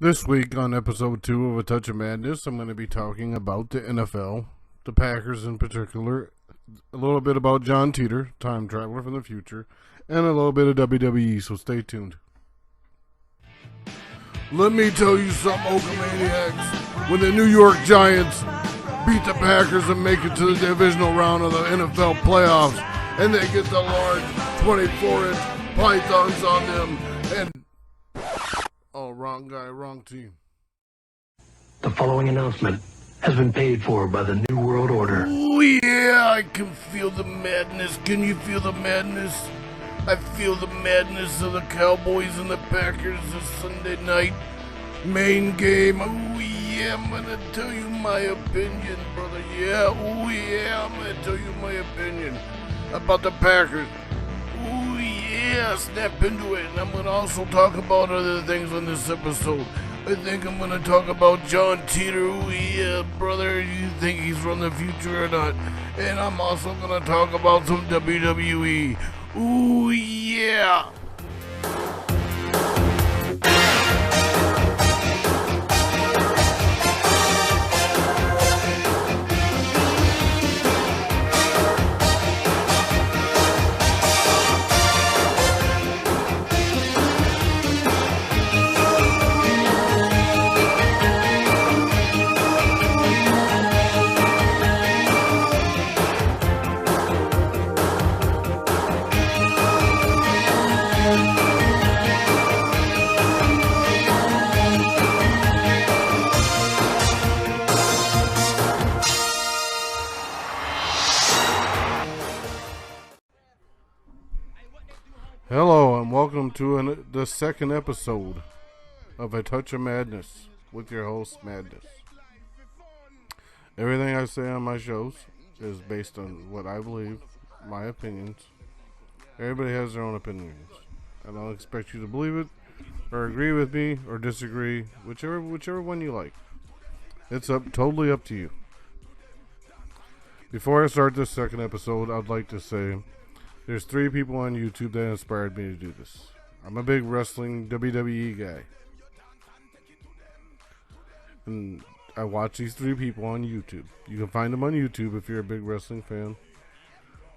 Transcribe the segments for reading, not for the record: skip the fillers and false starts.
This week on episode 2 of A Touch of Madness, I'm going to be talking about the NFL, the Packers in particular, a little bit about John Teeter, time traveler from the future, and a little bit of WWE, so stay tuned. Let me tell you something, Okamaniacs. When the New York Giants beat the Packers and make it to the divisional round of the NFL playoffs, and they get the large 24-inch pythons on them, and oh, wrong guy, wrong team. The following announcement has been paid for by the New World Order. Oh yeah, I can feel the madness. Can you feel the madness? I feel the madness of the Cowboys and the Packers this Sunday night main game. Oh yeah, I'm gonna tell you my opinion, brother. Yeah, oh yeah, I'm gonna tell you my opinion about the Packers. Oh yeah, snap into it. And I'm gonna also talk about other things on this episode. I think I'm gonna talk about John Teeter. Oh yeah, brother, you think he's from the future or not? And I'm also gonna talk about some WWE. Ooh yeah. Hello and welcome to the second episode of A Touch of Madness with your host, Madness. Everything I say on my shows is based on what I believe, my opinions. Everybody has their own opinions. I don't expect you to believe it, or agree with me, or disagree, whichever one you like. It's totally up to you. Before I start this second episode, I'd like to say there's 3 people on YouTube that inspired me to do this. I'm a big wrestling WWE guy. And I watch these 3 people on YouTube. You can find them on YouTube if you're a big wrestling fan.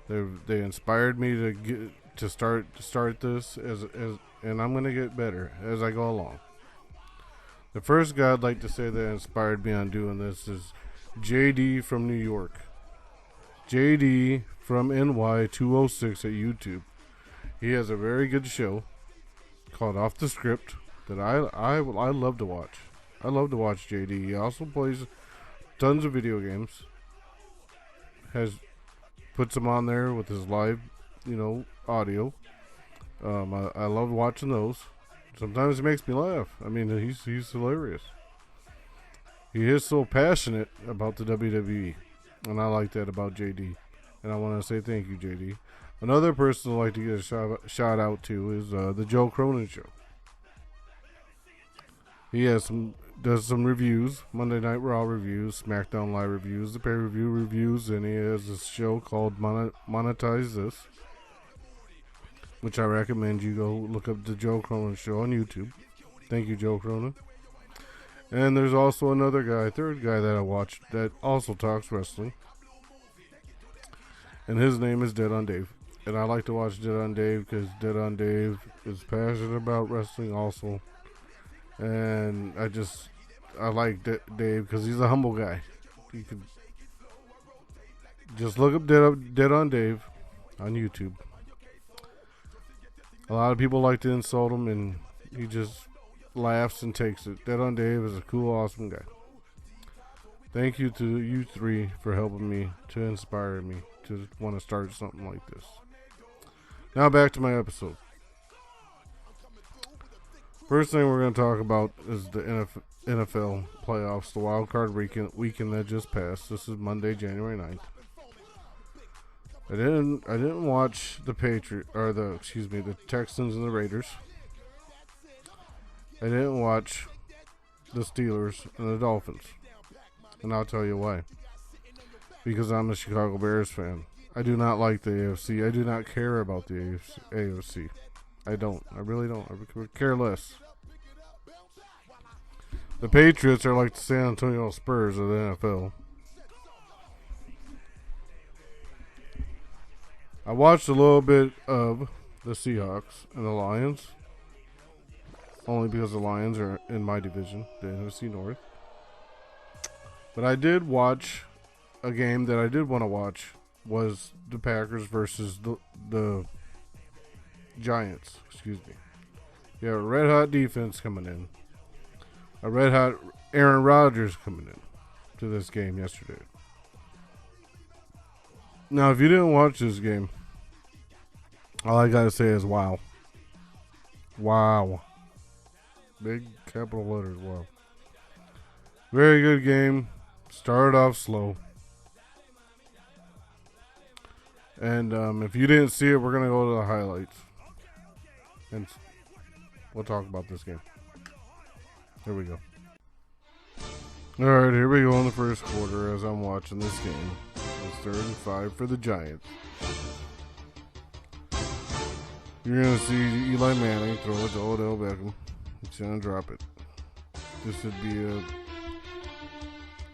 They inspired me to start this and I'm going to get better as I go along. The first guy I'd like to say that inspired me on doing this is JD from New York. JD from NY206 at YouTube. He has a very good show called Off the Script that I love to watch. I love to watch JD. He also plays tons of video games. Puts them on there with his live, audio. I love watching those. Sometimes it makes me laugh. I mean, he's hilarious. He is so passionate about the WWE, and I like that about JD. And I want to say thank you, JD. Another person I'd like to get a shout out to is the Joe Cronin Show. He does some reviews, Monday Night Raw reviews, SmackDown Live reviews, the pay-per-view reviews, and he has this show called Monetize This, which I recommend you go look up the Joe Cronin Show on YouTube. Thank you, Joe Cronin. And there's also another guy, third guy that I watch that also talks wrestling. And his name is Dead on Dave. And I like to watch Dead on Dave because Dead on Dave is passionate about wrestling also. And I like Dave because he's a humble guy. You could just look up Dead on Dave on YouTube. A lot of people like to insult him and he just laughs and takes it. Dead on Dave is a cool, awesome guy. Thank you to you 3 for helping me, to inspire me to want to start something like this. Now back to my episode. First thing we're going to talk about is the NFL playoffs, the wild card weekend that just passed. This is Monday, January 9th. I didn't watch the the Texans and the Raiders. I didn't watch the Steelers and the Dolphins. And I'll tell you why. Because I'm a Chicago Bears fan. I do not like the AFC. I do not care about the AFC. I don't. I really don't. I could care less. The Patriots are like the San Antonio Spurs of the NFL. I watched a little bit of the Seahawks and the Lions. Only because the Lions are in my division, the NFC North. But I did watch a game that I did want to watch was the Packers versus the Giants. Excuse me. Yeah, a red hot defense coming in. A red hot Aaron Rodgers coming in to this game yesterday. Now, if you didn't watch this game, all I gotta say is wow. Wow. Big capital letters, wow. Very good game. Started off slow. And if you didn't see it, we're going to go to the highlights. And we'll talk about this game. Here we go. Alright, here we go in the first quarter as I'm watching this game. It's 3rd and 5 for the Giants. You're going to see Eli Manning throw it to Odell Beckham. He's going to drop it. This would be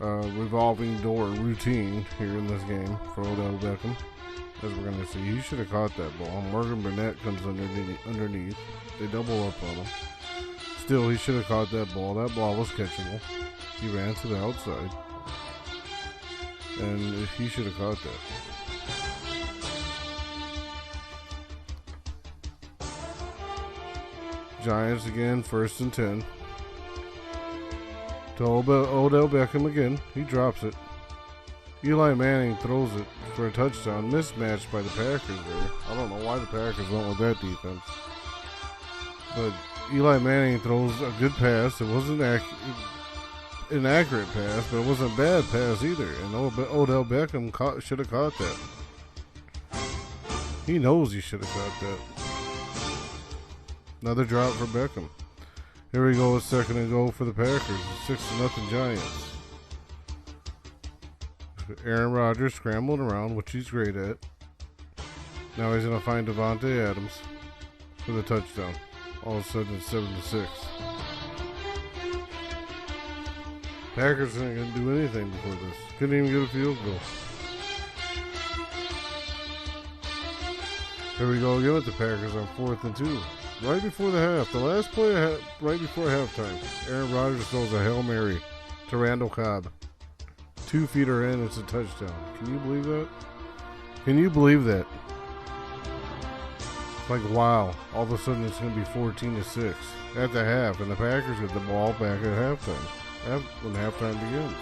a revolving door routine here in this game for Odell Beckham. As we're going to see, he should have caught that ball. Morgan Burnett comes underneath. They double up on him. Still, he should have caught that ball. That ball was catchable. He ran to the outside. And he should have caught that. Giants again, 1st and 10. To Odell Beckham again. He drops it. Eli Manning throws it for a touchdown. Mismatched by the Packers there. I don't know why the Packers went with that defense. But Eli Manning throws a good pass. It wasn't an inaccurate pass, but it wasn't a bad pass either. And Odell Beckham should have caught that. He knows he should have caught that. Another drop for Beckham. Here we go, a 2nd and goal for the Packers. 6-0 Giants. Aaron Rodgers scrambling around, which he's great at. Now he's going to find Davante Adams for the touchdown. All of a sudden it's 7-6. Packers aren't going to do anything before this. Couldn't even get a field goal. Here we go again with the Packers on 4th and 2. Right before the half. The last play right before halftime. Aaron Rodgers throws a Hail Mary to Randall Cobb. 2 feet are in, it's a touchdown. Can you believe that? Can you believe that? Like, wow. All of a sudden it's going to be 14-6 at the half, and the Packers get the ball back at halftime. When halftime begins.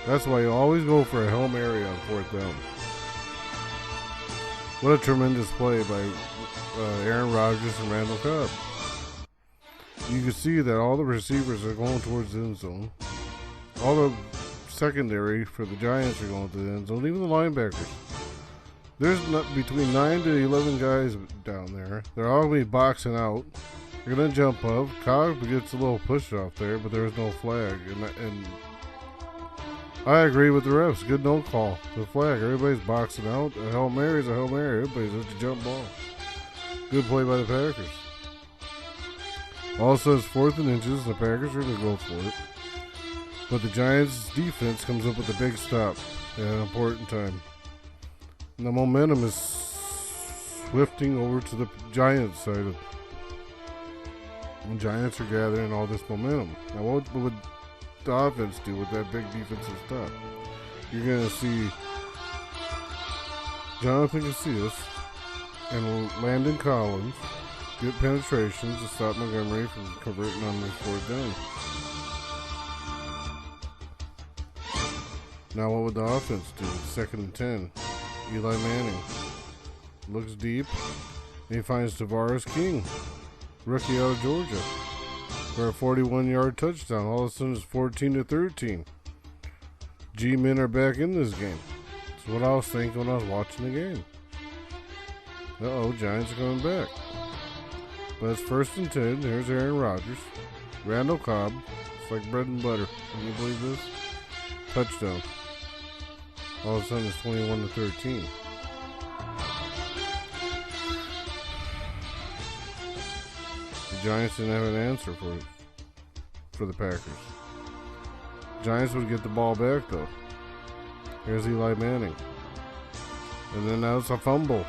That's why you always go for a Hail Mary on 4th down. What a tremendous play by Aaron Rodgers and Randall Cobb. You can see that all the receivers are going towards the end zone. All the secondary for the Giants are going to the end zone. Even the linebackers. There's not between 9 to 11 guys down there. They're all going to be boxing out. They're going to jump up. Cobb gets a little push off there, but there's no flag. And I agree with the refs. Good no call. The flag. Everybody's boxing out. A Hail Mary's a Hail Mary. Everybody's just a jump ball. Good play by the Packers. Also, it's 4th and inches. The Packers are going to go for it. But the Giants' defense comes up with a big stop at an important time. And the momentum is swifting over to the Giants' side. The Giants are gathering all this momentum. Now, what would the offense do with that big defensive stop? You're going to see Jonathan Casillas and Landon Collins get penetrations to stop Montgomery from converting on this 4th down. Now what would the offense do? 2nd and 10. Eli Manning looks deep, and he finds Tavares King, rookie out of Georgia, for a 41-yard touchdown. All of a sudden it's 14-13. G-men are back in this game. That's what I was thinking when I was watching the game. Giants are coming back. But it's 1st and 10. Here's Aaron Rodgers. Randall Cobb. It's like bread and butter. Can you believe this? Touchdown. All of a sudden it's 21-13. The Giants didn't have an answer for it. for the Packers. Giants would get the ball back, though. Here's Eli Manning. And then now it's a fumble.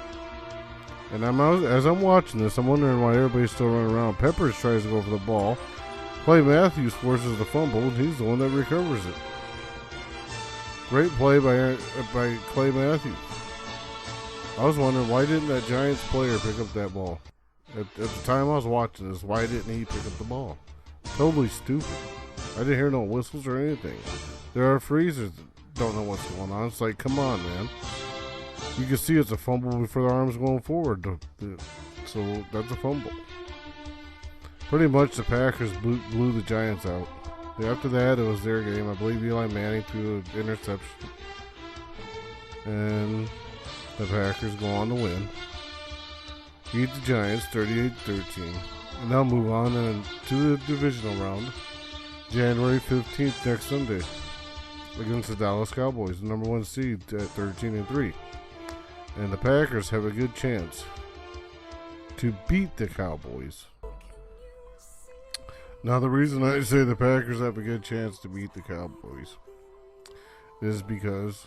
And as I'm watching this, I'm wondering why everybody's still running around. Peppers tries to go for the ball. Clay Matthews forces the fumble, and he's the one that recovers it. Great play by Clay Matthews. I was wondering, why didn't that Giants player pick up that ball? At the time I was watching this, why didn't he pick up the ball? Totally stupid. I didn't hear no whistles or anything. There are freezers that don't know what's going on. It's like, come on, man. You can see it's a fumble before the arm's going forward. So that's a fumble. Pretty much the Packers blew the Giants out. After that, it was their game. I believe Eli Manning threw an interception. And the Packers go on to win. Beat the Giants 38-13. And now move on to the divisional round. January 15th next Sunday. Against the Dallas Cowboys, the number 1 seed at 13-3. And the Packers have a good chance to beat the Cowboys. Now, the reason I say the Packers have a good chance to beat the Cowboys is because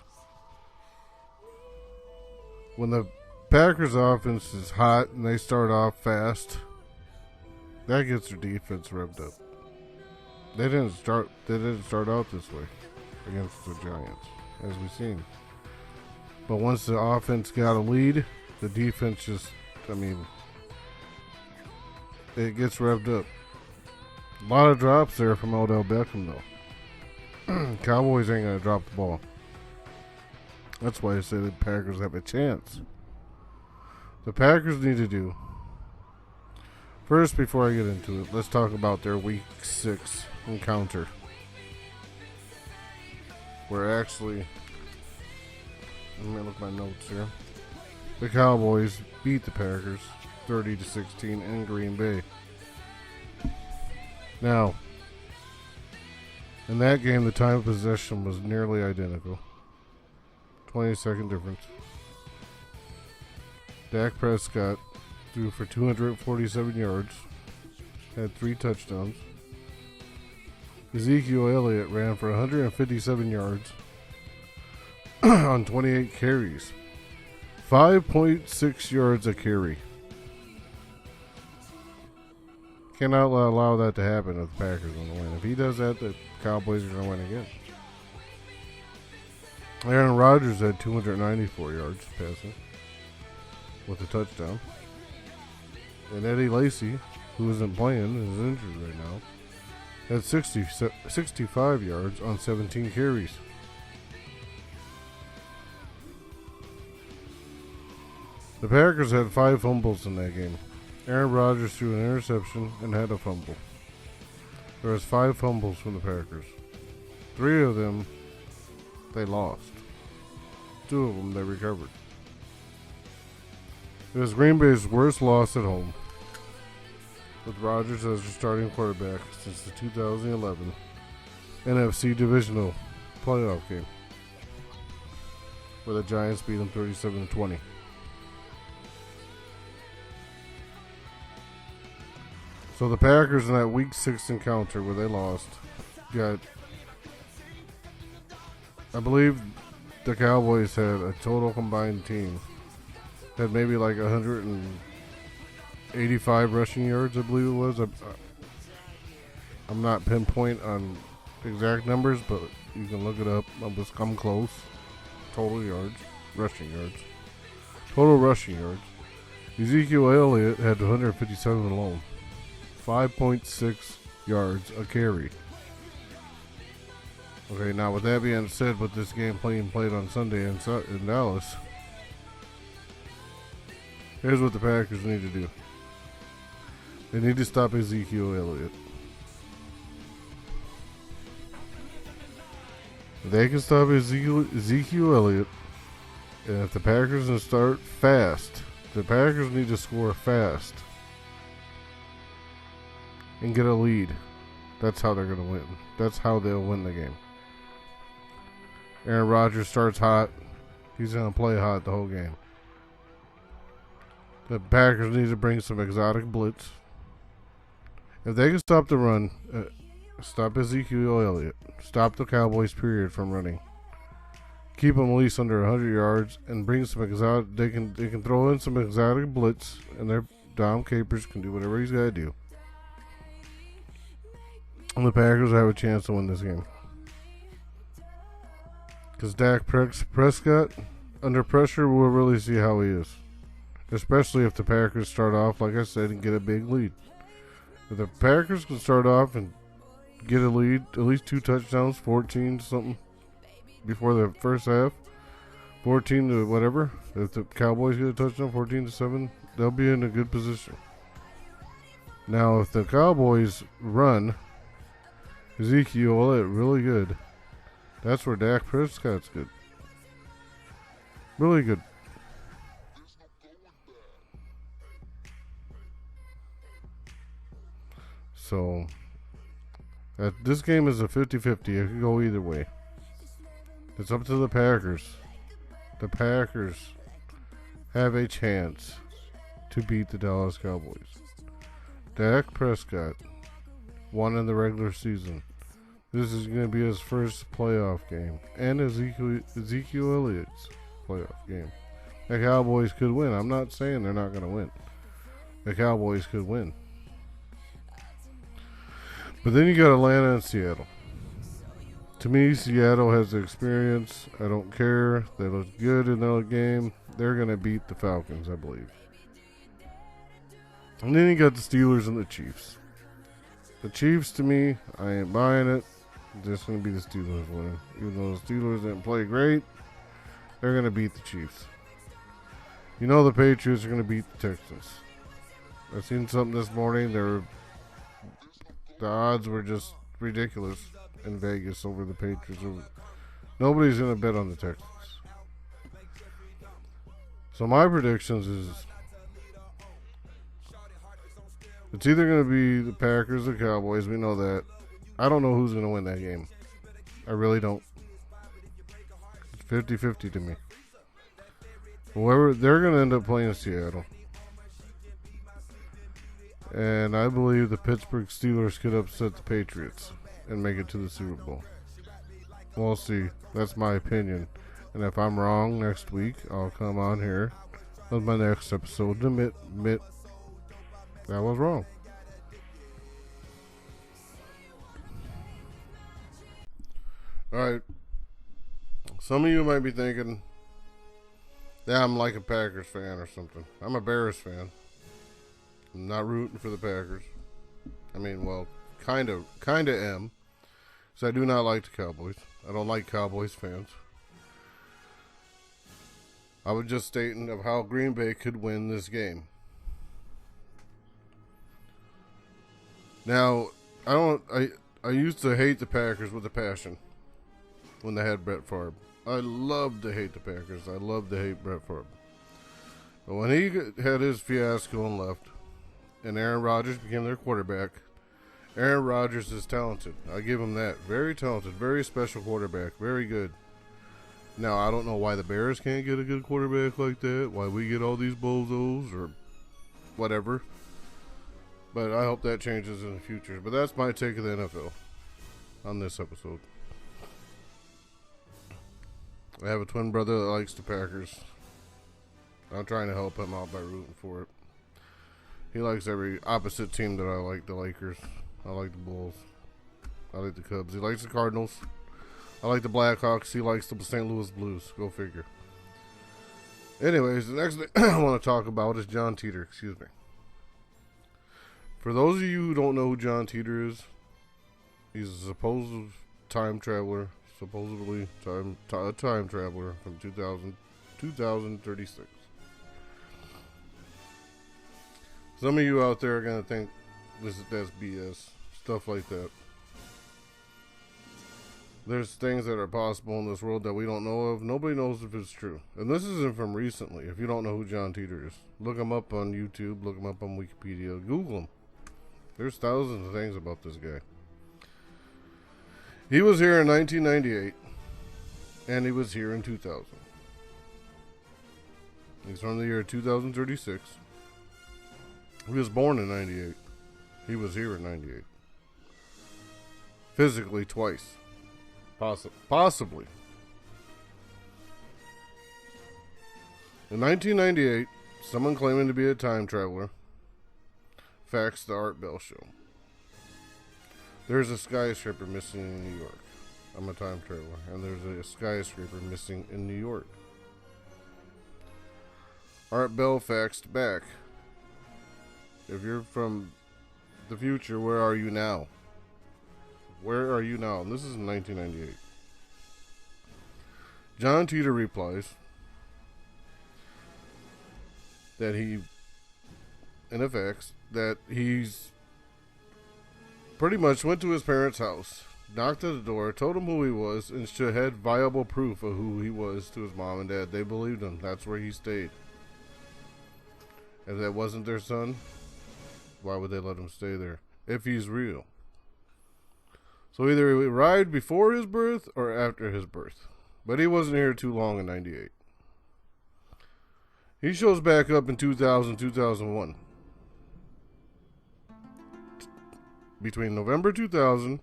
when the Packers offense is hot and they start off fast, that gets their defense revved up. They didn't start out this way against the Giants, as we've seen. But once the offense got a lead, the defense just, it gets revved up. A lot of drops there from Odell Beckham, though. Cowboys ain't going to drop the ball. That's why I say the Packers have a chance. The Packers need to do. First, before I get into it, let's talk about their Week 6 encounter. Where actually, let me look at my notes here. The Cowboys beat the Packers 30-16 in Green Bay. Now, in that game, the time of possession was nearly identical. 20-second difference. Dak Prescott threw for 247 yards, had 3 touchdowns. Ezekiel Elliott ran for 157 yards on 28 carries. 5.6 yards a carry. Cannot allow that to happen if the Packers want to win. If he does that, the Cowboys are going to win again. Aaron Rodgers had 294 yards passing with a touchdown. And Eddie Lacy, who isn't playing, is injured right now, had 65 yards on 17 carries. The Packers had 5 fumbles in that game. Aaron Rodgers threw an interception and had a fumble. There was 5 fumbles from the Packers. 3 of them, they lost. 2 of them, they recovered. It was Green Bay's worst loss at home, with Rodgers as their starting quarterback since the 2011 NFC Divisional Playoff game, where the Giants beat them 37-20. So the Packers in that Week 6 encounter where they lost got, I believe the Cowboys had a total combined team, had maybe like 185 rushing yards, I believe it was. I'm not pinpoint on exact numbers, but you can look it up. I'm close. Total yards, rushing yards. Total rushing yards. Ezekiel Elliott had 157 alone. 5.6 yards a carry. Okay, now with that being said, with this game played on Sunday in Dallas, here's what the Packers need to do. They need to stop Ezekiel Elliott. If they can stop Ezekiel Elliott, and if the Packers can start fast, the Packers need to score fast and get a lead. That's how they're going to win. That's how they'll win the game. Aaron Rodgers starts hot. He's going to play hot the whole game. The Packers need to bring some exotic blitz. If they can stop the run, Stop Ezekiel Elliott. Stop the Cowboys, period, from running. Keep them at least under 100 yards and bring some exotic. They can throw in some exotic blitz, and their Dom Capers can do whatever he's got to do. And the Packers have a chance to win this game. Because Dak Prescott, under pressure, we'll really see how he is. Especially if the Packers start off, like I said, and get a big lead. If the Packers can start off and get a lead, at least 2 touchdowns, 14 something, before the first half, 14 to whatever. If the Cowboys get a touchdown, 14-7, they'll be in a good position. Now, if the Cowboys run Ezekiel Elliott really good, that's where Dak Prescott's good. Really good. So, this game is a 50-50. It could go either way. It's up to the Packers. The Packers have a chance to beat the Dallas Cowboys. Dak Prescott won in the regular season. This is going to be his first playoff game. And Ezekiel Elliott's playoff game. The Cowboys could win. I'm not saying they're not going to win. The Cowboys could win. But then you got Atlanta and Seattle. To me, Seattle has the experience. I don't care. They look good in the game. They're going to beat the Falcons, I believe. And then you got the Steelers and the Chiefs. The Chiefs, to me, I ain't buying it. Just going to be the Steelers winning. Even though the Steelers didn't play great, they're going to beat the Chiefs. You know the Patriots are going to beat the Texans. I seen something this morning. The odds were just ridiculous in Vegas over the Patriots. Nobody's going to bet on the Texans. So my predictions is it's either going to be the Packers or Cowboys. We know that. I don't know who's going to win that game. I really don't. It's 50-50 to me. Whoever, they're going to end up playing Seattle. And I believe the Pittsburgh Steelers could upset the Patriots and make it to the Super Bowl. We'll see. That's my opinion. And if I'm wrong next week, I'll come on here with my next episode to admit that I was wrong. Alright. Some of you might be thinking, yeah, I'm like a Packers fan or something. I'm a Bears fan. I'm not rooting for the Packers. I mean, well, kind of am. So I do not like the Cowboys. I don't like Cowboys fans. I was just stating of how Green Bay could win this game. Now, I used to hate the Packers with a passion when they had Brett Favre. I loved to hate the Packers. I loved to hate Brett Favre. But when he had his fiasco and left, and Aaron Rodgers became their quarterback, Aaron Rodgers is talented. I give him that. Very talented. Very special quarterback. Very good. Now, I don't know why the Bears can't get a good quarterback like that. Why we get all these bozos or whatever. But I hope that changes in the future. But that's my take of the NFL on this episode. I have a twin brother that likes the Packers. I'm trying to help him out by rooting for it. He likes every opposite team that I like. The Lakers. I like the Bulls. I like the Cubs. He likes the Cardinals. I like the Blackhawks. He likes the St. Louis Blues. Go figure. Anyways, the next thing I want to talk about is John Teeter. Excuse me. For those of you who don't know who John Teeter is, he's a supposed time traveler. Supposedly a time traveler from 2036. Some of you out there are going to think that's BS. Stuff like that. There's things that are possible in this world that we don't know of. Nobody knows if it's true. And this isn't from recently. If you don't know who John Teeter is, look him up on YouTube. Look him up on Wikipedia. Google him. There's thousands of things about this guy. He was here in 1998. And he was here in 2000. He's from the year 2036. He was born in 98. He was here in 98. physically twice. Possibly. In 1998, someone claiming to be a time traveler faxed the Art Bell Show. There's a skyscraper missing in New York. I'm a time traveler, and there's a skyscraper missing in New York. Art Bell faxed back. If you're from the future, where are you now? Where are you now? And this is in 1998. John Teeter replies that he, in effect, that he's pretty much went to his parents' house, knocked at the door, told him who he was, and should had viable proof of who he was to his mom and dad. They believed him. That's where he stayed. If that wasn't their son, why would they let him stay there? If he's real. So either he arrived before his birth or after his birth. But he wasn't here too long in 98. He shows back up in 2000, 2001. Between November 2000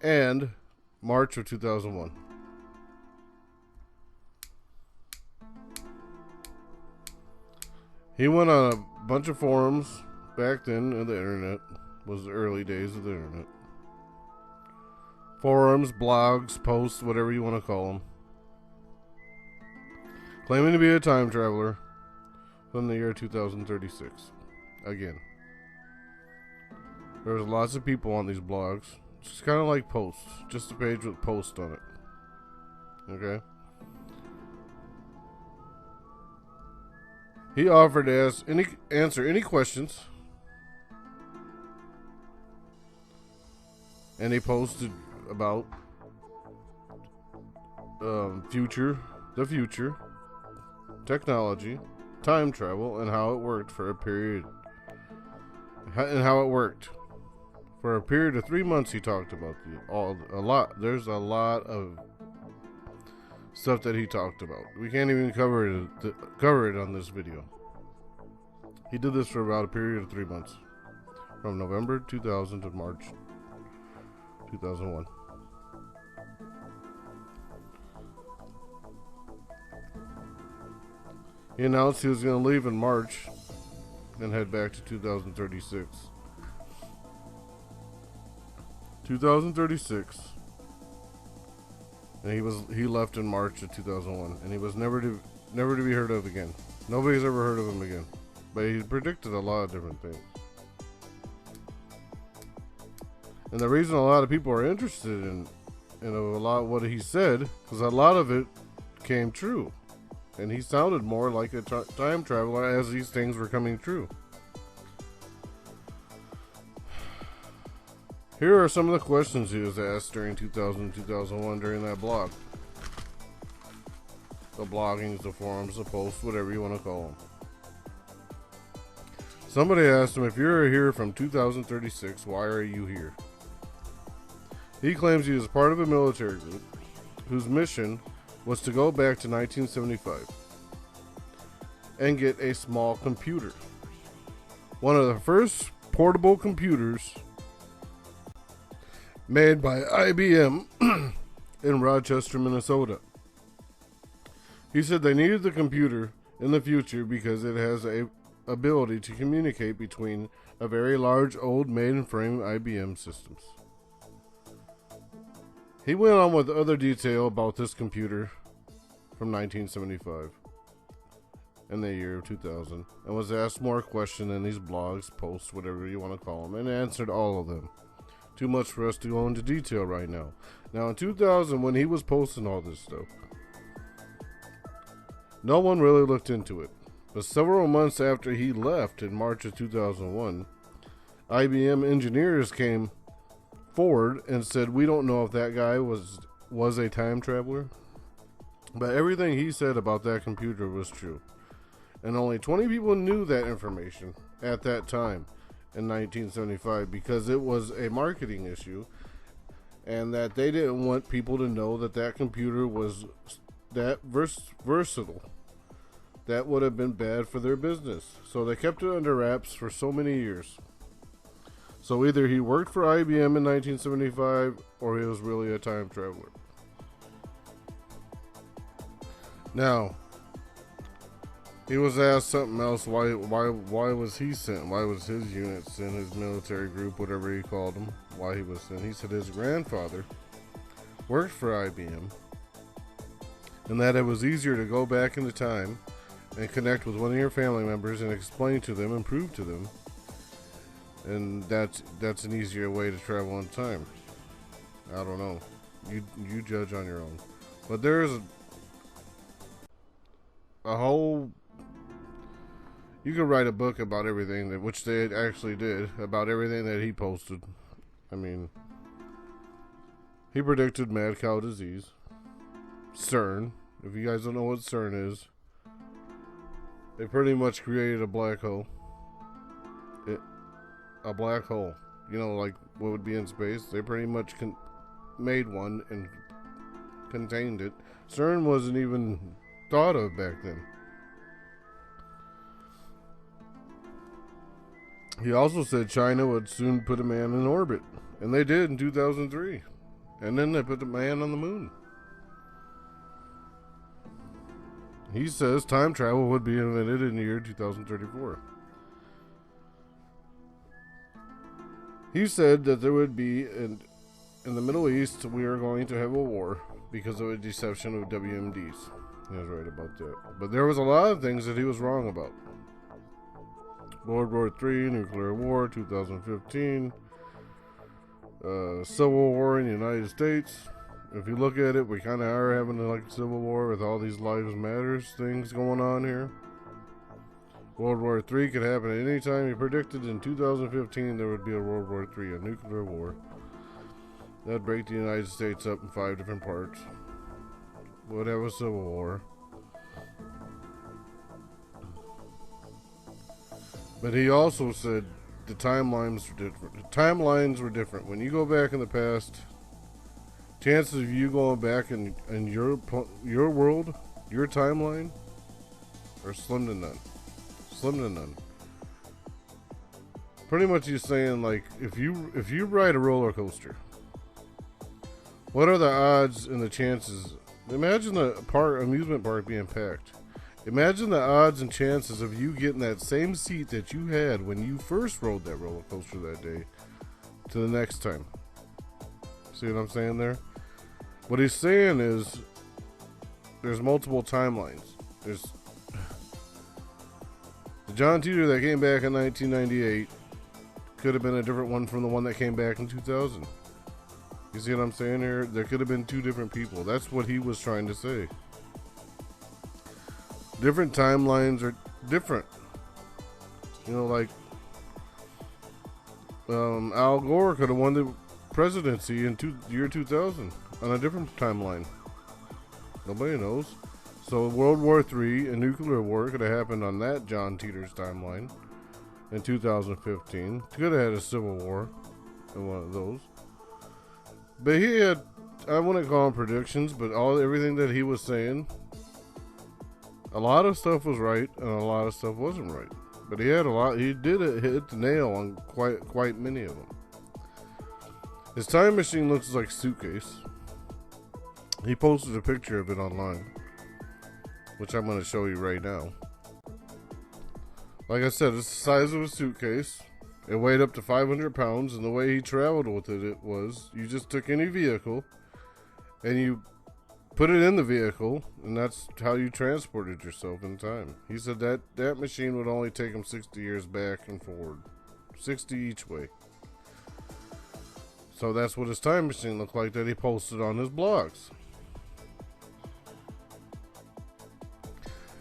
and March of 2001. He went on a bunch of forums back then on the internet. Was the early days of the internet. Forums, blogs, posts, whatever you want to call them. Claiming to be a time traveler from the year 2036. Again. There's lots of people on these blogs. It's kind of like posts. Just a page with posts on it. Okay? He offered to answer any questions. And he posted about the future, technology, time travel, and how it worked for a period. And how it worked. For a period of 3 months, he talked about a lot. There's a lot of stuff that he talked about. We can't even cover it on this video. He did this for about a period of 3 months. From November 2000 to March 2001. He announced he was going to leave in March and head back to 2036. 2036. And he left in March of 2001, and he was never to be heard of again. Nobody's ever heard of him again. But he predicted a lot of different things. And the reason a lot of people are interested in a lot of what he said, because a lot of it came true. And he sounded more like a time traveler as these things were coming true. Here are some of the questions he was asked during 2000 2001 during that blog. The bloggings, the forums, the posts, whatever you want to call them. Somebody asked him, if you're here from 2036, why are you here? He claims he was part of a military group whose mission was to go back to 1975 and get a small computer. One of the first portable computers made by IBM in Rochester, Minnesota. He said they needed the computer in the future because it has a ability to communicate between a very large old mainframe IBM systems. He went on with other detail about this computer from 1975 in the year of 2000 and was asked more questions in these blogs, posts, whatever you want to call them, and answered all of them. Too much for us to go into detail right now. Now in 2000, when he was posting all this stuff, no one really looked into it. But several months after he left in March of 2001, IBM engineers came forward and said, we don't know if that guy was a time traveler, but everything he said about that computer was true. And only 20 people knew that information at that time in 1975 because it was a marketing issue and that they didn't want people to know that that computer was that versatile. That would have been bad for their business. So they kept it under wraps for so many years. So either he worked for IBM in 1975 or he was really a time traveler. Now, he was asked something else. Why was he sent? Why was his unit sent, his military group, whatever he called them, why he was sent? He said his grandfather worked for IBM and that it was easier to go back into time and connect with one of your family members and explain to them and prove to them. And that's an easier way to travel in time. I don't know. You judge on your own. But there's a whole... You could write a book about everything, which they actually did, about everything that he posted. I mean, he predicted mad cow disease. CERN. If you guys don't know what CERN is, they pretty much created a black hole. A black hole. You know, like what would be in space. They pretty much made one and contained it. CERN wasn't even thought of back then. He also said China would soon put a man in orbit. And they did in 2003. And then they put the man on the moon. He says time travel would be invented in the year 2034. He said that there would be, in the Middle East, we are going to have a war because of a deception of WMDs. He was right about that. But there was a lot of things that he was wrong about. World War III, nuclear war, 2015, Civil War in the United States. If you look at it, we kind of are having like a civil war with all these lives matters things going on here. World War III could happen at any time. He predicted in 2015 there would be a World War III, a nuclear war. That'd break the United States up in 5 different parts. Would have a civil war. But he also said the timelines were different. The timelines were different. When you go back in the past, chances of you going back in your world, your timeline, are slim to none. Slim to none. Pretty much he's saying, like, if you ride a roller coaster, what are the odds and the chances? Imagine the amusement park being packed. Imagine the odds and chances of you getting that same seat that you had when you first rode that roller coaster that day to the next time. See what I'm saying there? What he's saying is there's multiple timelines. There's the John Titor that came back in 1998 could have been a different one from the one that came back in 2000. You see what I'm saying here? There could have been 2 different people. That's what he was trying to say. Different timelines are different. You know, like Al Gore could have won the presidency in year 2000 on a different timeline. Nobody knows. So World War III, a nuclear war, could have happened on that John Titor's timeline in 2015. Could have had a civil war in one of those. But he had, I wouldn't call them predictions, but everything that he was saying, a lot of stuff was right and a lot of stuff wasn't right. But he did hit the nail on quite many of them. His time machine looks like a suitcase. He posted a picture of it online, which I'm going to show you right now. Like I said, it's the size of a suitcase. It weighed up to 500 pounds, and the way he traveled with it was you just took any vehicle and you put it in the vehicle, and that's how you transported yourself in time. He said that machine would only take him 60 years back and forward. 60 each way. So that's what his time machine looked like that he posted on his blogs.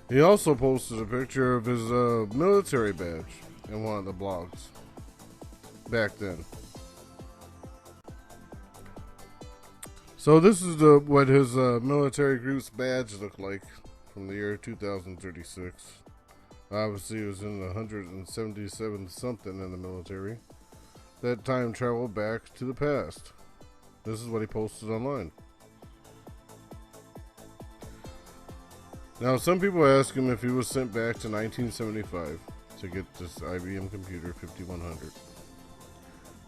He also posted a picture of his military badge in one of the blogs back then. So this is what his military group's badge looked like from the year 2036. Obviously, he was in the 177 something in the military. That time traveled back to the past. This is what he posted online. Now, some people ask him if he was sent back to 1975 to get this IBM computer 5100.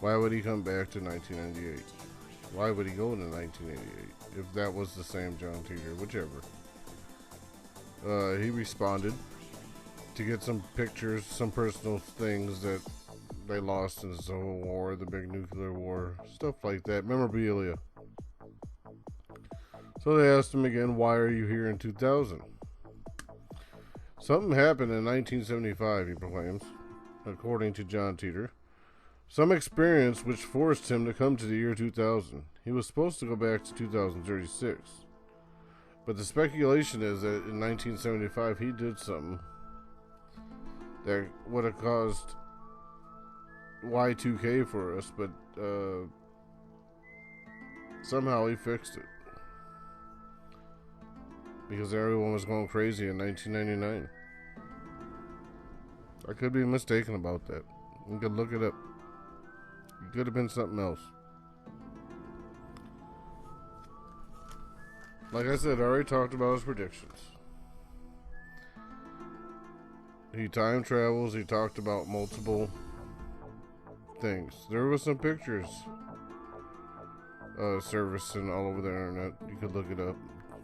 Why would he come back to 1998? Why would he go to 1988 if that was the same John Titor? Whichever. He responded to get some pictures, some personal things that they lost in the Civil War, the big nuclear war, stuff like that, memorabilia. So they asked him again, why are you here in 2000? Something happened in 1975, he proclaims, according to John Titor. Some experience which forced him to come to the year 2000. He was supposed to go back to 2036. But the speculation is that in 1975 he did something that would have caused Y2K for us, but somehow he fixed it. Because everyone was going crazy in 1999. I could be mistaken about that. You could look it up. It could have been something else. Like I said, I already talked about his predictions. He time travels. He talked about multiple things. There were some pictures surfacing all over the internet. You could look it up,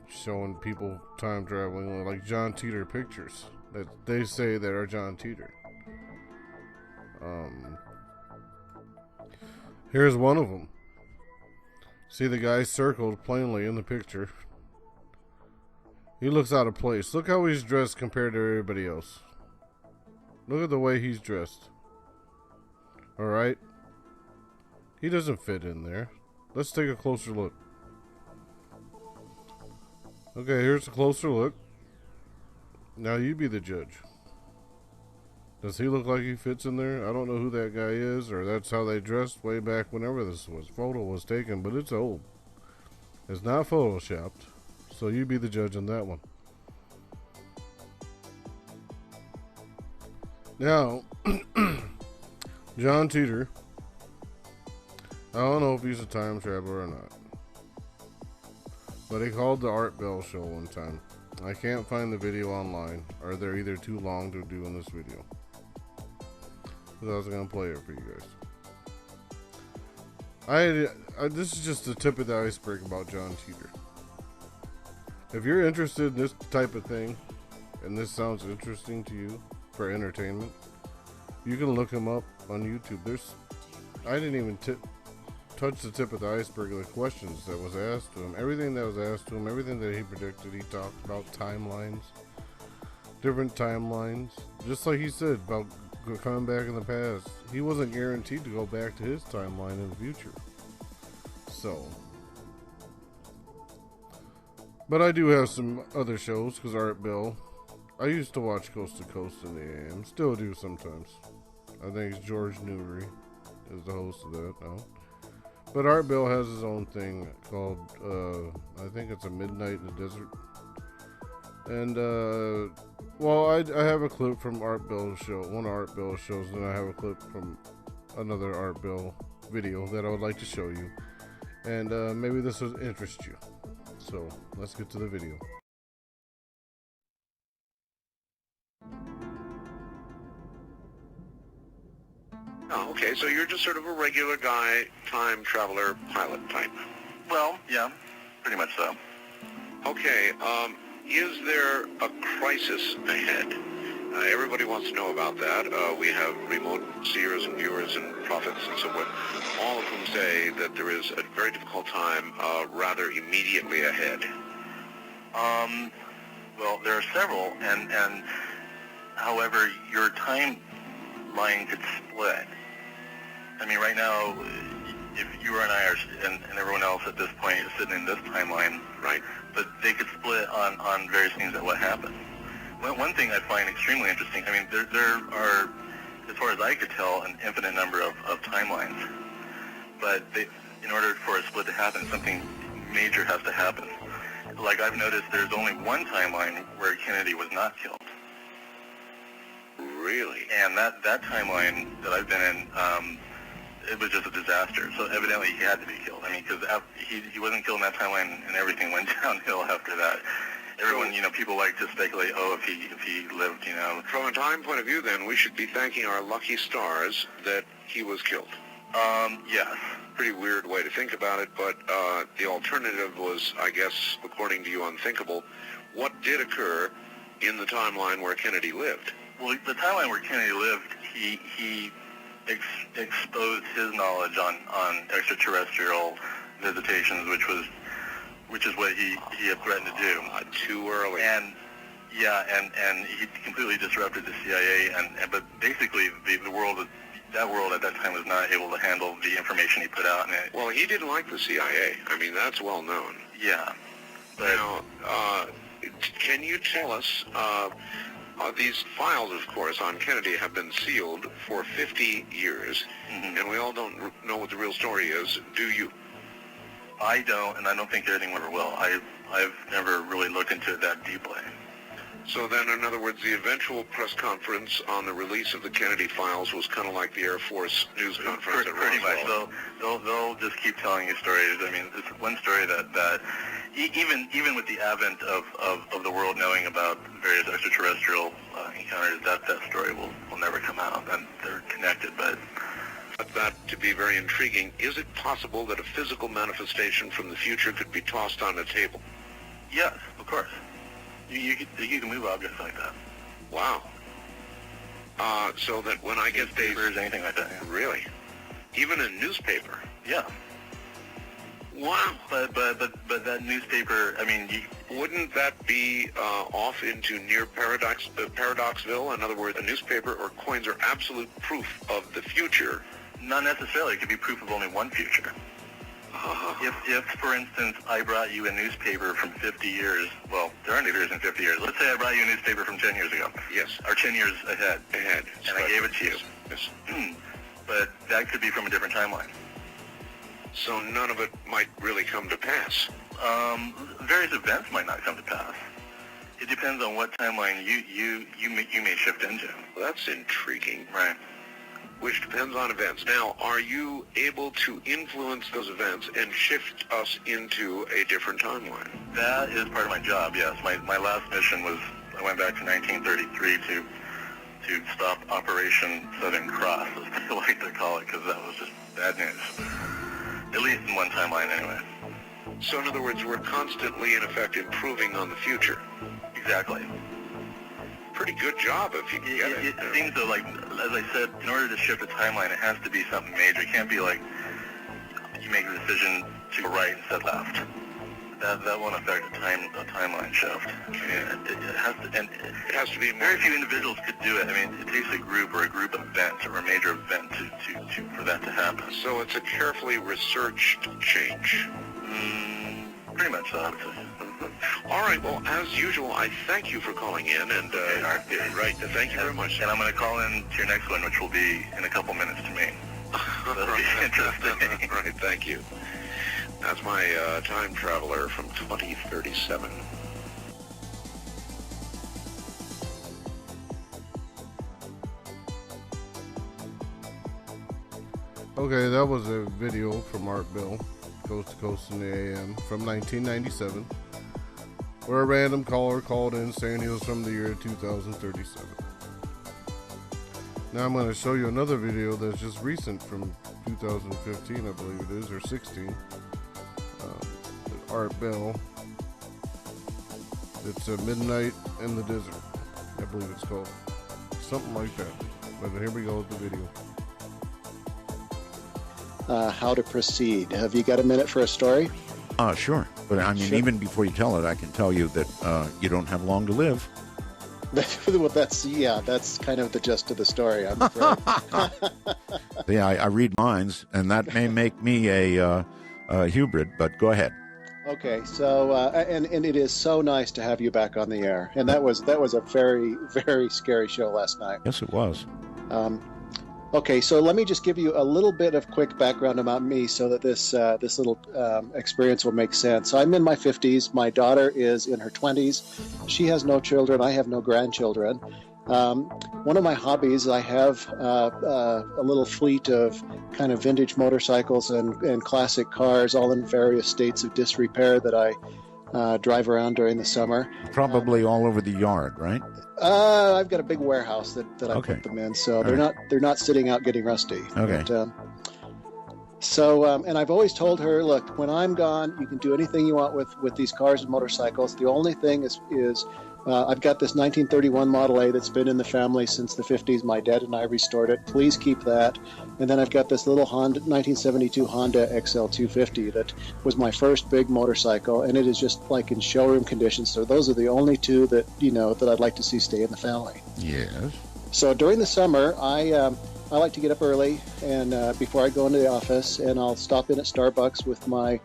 showing people time traveling, like John Titor pictures that they say that are John Titor. Here's one of them. See the guy circled plainly in the picture. He looks out of place. Look how he's dressed compared to everybody else. Look at the way he's dressed. Alright? He doesn't fit in there. Let's take a closer look. Okay, here's a closer look. Now you be the judge. Does he look like he fits in there? I don't know who that guy is, or that's how they dressed way back whenever this photo was taken, but it's old. It's not photoshopped. So you be the judge on that one. Now, John Titor, I don't know if he's a time traveler or not, but he called the Art Bell show one time. I can't find the video online, or they're either too long to do in this video. But I was going to play it for you guys. This is just the tip of the iceberg about John Titor. If you're interested in this type of thing, and this sounds interesting to you for entertainment, you can look him up on YouTube. I didn't even touch the tip of the iceberg of the questions that was asked to him. Everything that was asked to him, everything that he predicted, he talked about timelines, different timelines. Just like he said about coming back in the past, he wasn't guaranteed to go back to his timeline in the future. So, but I do have some other shows, because Art Bell, I used to watch Coast to Coast in the AM, still do sometimes. I think it's George Newry is the host of that now. But Art Bell has his own thing called, I think it's a Midnight in the Desert. And, well, I have a clip from Art Bell's show, one of Art Bell's shows, and I have a clip from another Art Bell video that I would like to show you. And maybe this will interest you. So, let's get to the video. Oh, okay, so you're just sort of a regular guy, time traveler, pilot type. Well, yeah, pretty much so. Okay, is there a crisis ahead? Everybody wants to know about that. We have remote seers and viewers and prophets and so forth, all of whom say that there is a very difficult time rather immediately ahead. Well, there are several, and however, your timeline could split. I mean, right now, if you and I are, and everyone else at this point is sitting in this timeline, Right. but they could split on various things that what happened. One thing I find extremely interesting, I mean, there are, as far as I could tell, an infinite number of timelines. But in order for a split to happen, something major has to happen. Like I've noticed there's only one timeline where Kennedy was not killed. Really? And that timeline that I've been in, it was just a disaster. So evidently he had to be killed. I mean, because he wasn't killed in that timeline and everything went downhill after that. Everyone, people like to speculate, oh, if he lived, From a time point of view, then, we should be thanking our lucky stars that he was killed. Yes. Pretty weird way to think about it, but the alternative was, I guess, according to you, unthinkable. What did occur in the timeline where Kennedy lived? Well, the timeline where Kennedy lived, he exposed his knowledge on extraterrestrial visitations, which is what he had threatened to do. Too early. And he completely disrupted the CIA, but basically the world. That world at that time was not able to handle the information he put out. Well, he didn't like the CIA. I mean, that's well known. Yeah. But now, can you tell us, these files, of course, on Kennedy have been sealed for 50 years, and we all don't know what the real story is. Do you? I don't, and I don't think anyone ever will. I've never really looked into it that deeply. So then, in other words, the eventual press conference on the release of the Kennedy files was kind of like the Air Force news conference at Pretty much. Roswell. They'll just keep telling you stories. I mean, it's one story that even with the advent of the world knowing about various extraterrestrial encounters, that story will never come out. And they're connected, but That to be very intriguing. Is it possible that a physical manifestation from the future could be tossed on a table? yes, of course. You can move objects like that. Wow. So that when I get Papers, anything like that. Yeah. Really? Even a newspaper? Yeah. Wow. But that newspaper, I mean, Wouldn't that be off into near Paradoxville? In other words, a newspaper or coins are absolute proof of the future. not necessarily. It could be proof of only one future. If, for instance, I brought you a newspaper from 50 years, well, there aren't years in 50 years. Let's say I brought you a newspaper from 10 years ago. Yes. Or 10 years ahead. Ahead. And I gave it to you. Yes. But that could be from a different timeline. So none of it might really come to pass. Various events might not come to pass. It depends on what timeline you may shift into. That's intriguing. Right. Which depends on events. Now, are you able to influence those events and shift us into a different timeline? That is part of my job, yes. My last mission was, I went back to 1933 to stop Operation Southern Cross, as they like to call it, because that was just bad news. At least in one timeline, anyway. So in other words, we're constantly, in effect, improving on the future. Exactly. Pretty good job if you can get it. It seems that, like, as I said, in order to shift a timeline, it has to be something major. It can't be like you make a decision to go right instead left. That won't affect a timeline shift. It has to be more. Very few individuals could do it. I mean, it takes a group or a group event or a major event for that to happen. So it's a carefully researched change. Pretty much so, I would say. All right, well, as usual, I thank you for calling in, and right, thank you very much. And I'm going to call in to your next one, which will be in a couple minutes to me. That'll be interesting. Right, thank you. That's my time traveler from 2037. Okay, that was a video from Art Bell, Coast to Coast in the AM, from 1997, where a random caller called in saying he was from the year 2037. Now I'm going to show you another video that's just recent from 2015, I believe it is, or 16. Art Bell. It's Midnight in the Desert, I believe it's called. Something like that. But here we go with the video. How to proceed. Have you got a minute for a story? Sure. But I mean, Sure. even before you tell it, I can tell you that you don't have long to live. Well, that's kind of the gist of the story, I'm afraid. Yeah, I read minds, and that may make me a hybrid, but go ahead. Okay, so and it is so nice to have you back on the air, and that was a very, very scary show last night. Yes, it was. Okay, so let me just give you a little bit of quick background about me so that this little experience will make sense. So I'm in my 50s. My daughter is in her 20s. She has no children. I have no grandchildren. One of my hobbies, I have a little fleet of kind of vintage motorcycles and classic cars, all in various states of disrepair that I drive around during the summer. Probably all over the yard, right? I've got a big warehouse that I Okay. put them in, so All they're not sitting out getting rusty. Okay. But, So, and I've always told her, look, when I'm gone, you can do anything you want with these cars and motorcycles. The only thing is I've got this 1931 Model A that's been in the family since the 50s. My dad and I restored it. Please keep that. And then I've got this little 1972 Honda XL250 that was my first big motorcycle, and it is just like in showroom condition. So those are the only two that, that I'd like to see stay in the family. Yes. So during the summer, I like to get up early and before I go into the office, and I'll stop in at Starbucks with my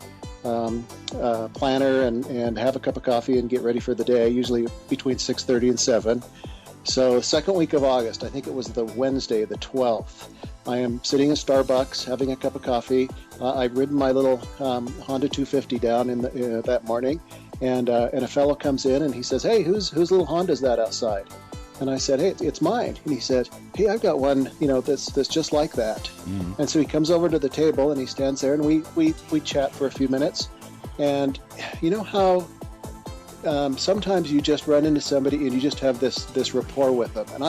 planner and have a cup of coffee and get ready for the day, usually between 6:30 and 7. So second week of August, I think it was the Wednesday, the 12th, I am sitting in Starbucks having a cup of coffee. I've ridden my little Honda 250 down in that morning, and a fellow comes in and he says, hey, whose little Honda is that outside? And I said, hey, it's mine. And he said, hey, I've got one, that's just like that. Mm-hmm. And so he comes over to the table and he stands there and we chat for a few minutes. And you know how sometimes you just run into somebody and you just have this rapport with them. And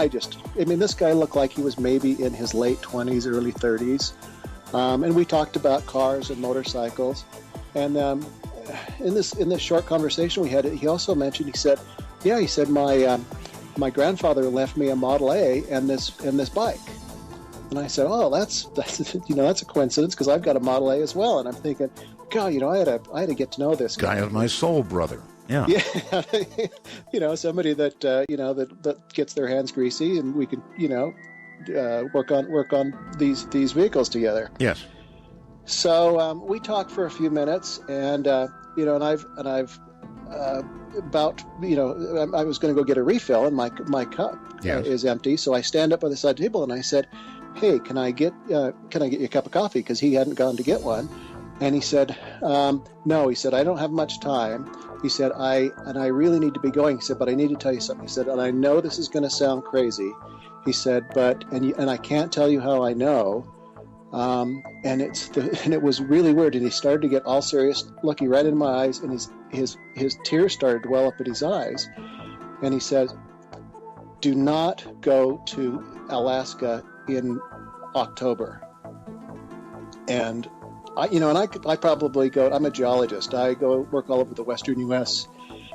this guy looked like he was maybe in his late 20s, early 30s. And we talked about cars and motorcycles. And in this short conversation we had, he also mentioned, he said, my grandfather left me a Model A and this bike. And I said, oh, that's a coincidence because I've got a Model A as well. And I'm thinking, God, I had to get to know this guy is my soul brother. Yeah. Yeah. Somebody that that gets their hands greasy, and we can work on these vehicles together. Yes. So we talked for a few minutes, and and I've about I was going to go get a refill, and my cup is empty. So I stand up by the side table and I said, hey, can I get you a cup of coffee? Because he hadn't gone to get one. And he said, no. He said, I don't have much time. He said, I really need to be going. He said, but I need to tell you something. He said, and I know this is going to sound crazy. He said, and I can't tell you how I know. And it was really weird. And he started to get all serious, looking right in my eyes, and his tears started to well up in his eyes. And he said, do not go to Alaska in October. And I probably go, I'm a geologist. I go work all over the Western U.S.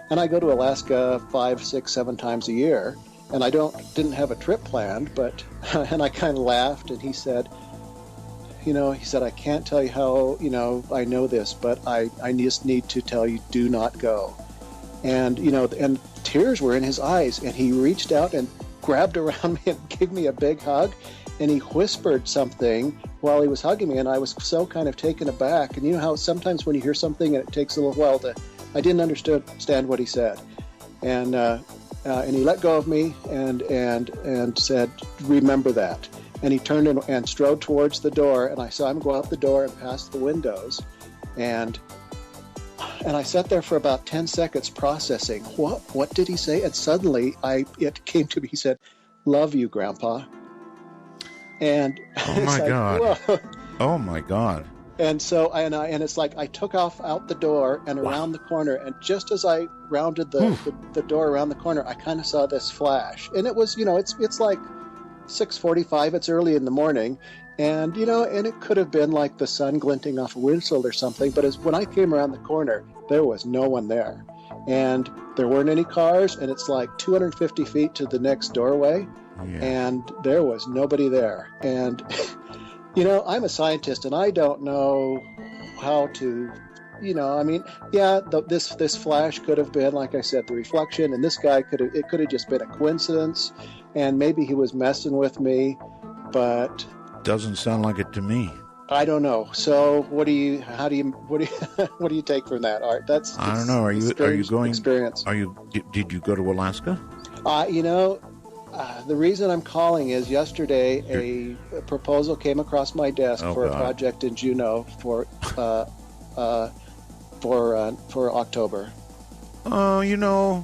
and I go to Alaska 5, 6, 7 times a year. And I didn't have a trip planned, and I kind of laughed, and he said, I can't tell you how, I know this, but I just need to tell you, do not go. And, and tears were in his eyes, and he reached out and grabbed around me and gave me a big hug, and he whispered something while he was hugging me, and I was so kind of taken aback. And you know how sometimes when you hear something and it takes a little while I didn't understand what he said. And he let go of me and said, remember that. And he turned and strode towards the door, and I saw him go out the door and past the windows. And I sat there for about 10 seconds processing, what did he say? And suddenly it came to me, he said, love you, Grandpa. And oh my God. Whoa. Oh my God. And so and it's like I took off out the door and around the corner, and just as I rounded the door around the corner, I kind of saw this flash. And it was, it's like 6:45, it's early in the morning, and and it could have been like the sun glinting off a windshield or something, but when I came around the corner, there was no one there. And there weren't any cars, and it's like 250 feet to the next doorway. Yeah. And there was nobody there. And, I'm a scientist, and I don't know how to, this flash could have been, like I said, the reflection, and this guy it could have just been a coincidence, and maybe he was messing with me, but doesn't sound like it to me. I don't know. So what do you take from that, Art? I don't know. Are you going experience? Did you go to Alaska? The reason I'm calling is yesterday a proposal came across my desk for a project in Juneau for October. Oh,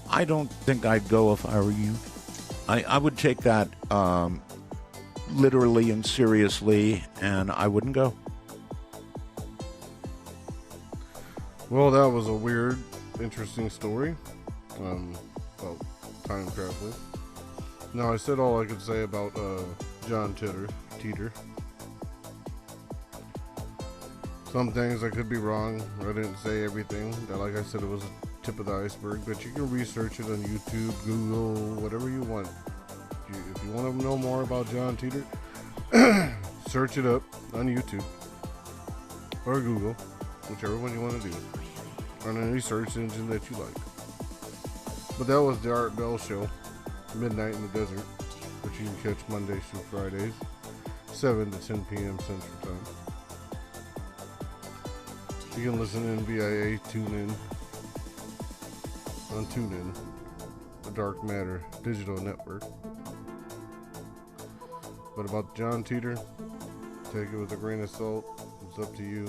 I don't think I'd go if I were you. I would take that literally and seriously, and I wouldn't go. Well, that was a weird, interesting story about time traveling. Now, I said all I could say about John Teeter. Some things I could be wrong. I didn't say everything. Like I said, it was a tip of the iceberg. But you can research it on YouTube, Google, whatever you want. If you want to know more about John Teeter, search it up on YouTube or Google, whichever one you want to do, on any search engine that you like. But that was the Art Bell Show, Midnight in the Desert, which you can catch Mondays through Fridays, 7 to 10 p.m. Central Time. You can listen in via TuneIn, on TuneIn, the Dark Matter digital network. But about John Teeter, take it with a grain of salt. It's up to you.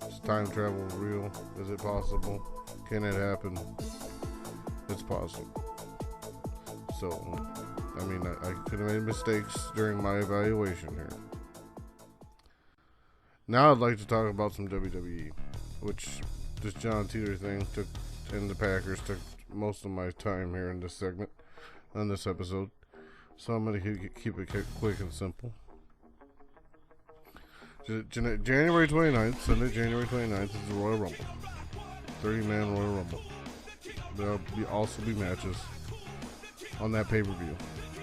Is time travel real? Is it possible? Can it happen? It's possible. So, I mean, I could have made mistakes during my evaluation here. Now I'd like to talk about some WWE, which this John Teeter thing took, and the Packers took most of my time here in this segment, on this episode. So I'm going to keep it quick and simple. January 29th, Sunday, January 29th is the Royal Rumble. 30-man Royal Rumble. There'll also be matches on that pay-per-view.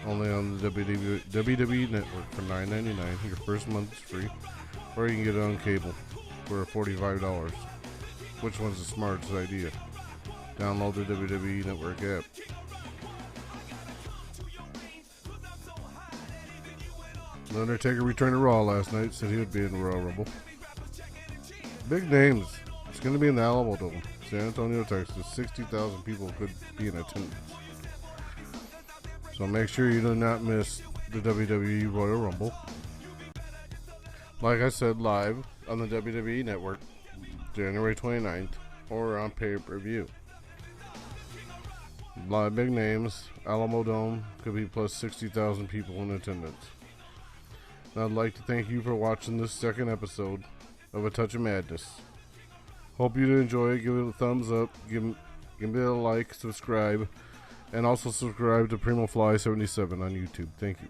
Only on the WWE Network for $9.99. Your first month is free. Or you can get it on cable for $45. Which one's the smartest idea? Download the WWE Network app. The Undertaker returned to Raw last night, said he would be in the Royal Rumble. Big names. It's going to be in the Alamo Dome, San Antonio, Texas. 60,000 people could be in attendance. So make sure you do not miss the WWE Royal Rumble. Like I said, live on the WWE Network, January 29th, or on pay-per-view. A lot of big names. Alamo Dome could be plus 60,000 people in attendance. And I'd like to thank you for watching this second episode of A Touch of Madness. Hope you enjoy it. Give it a thumbs up. Give it a like. Subscribe. And also subscribe to Primo Fly 77 on YouTube. Thank you.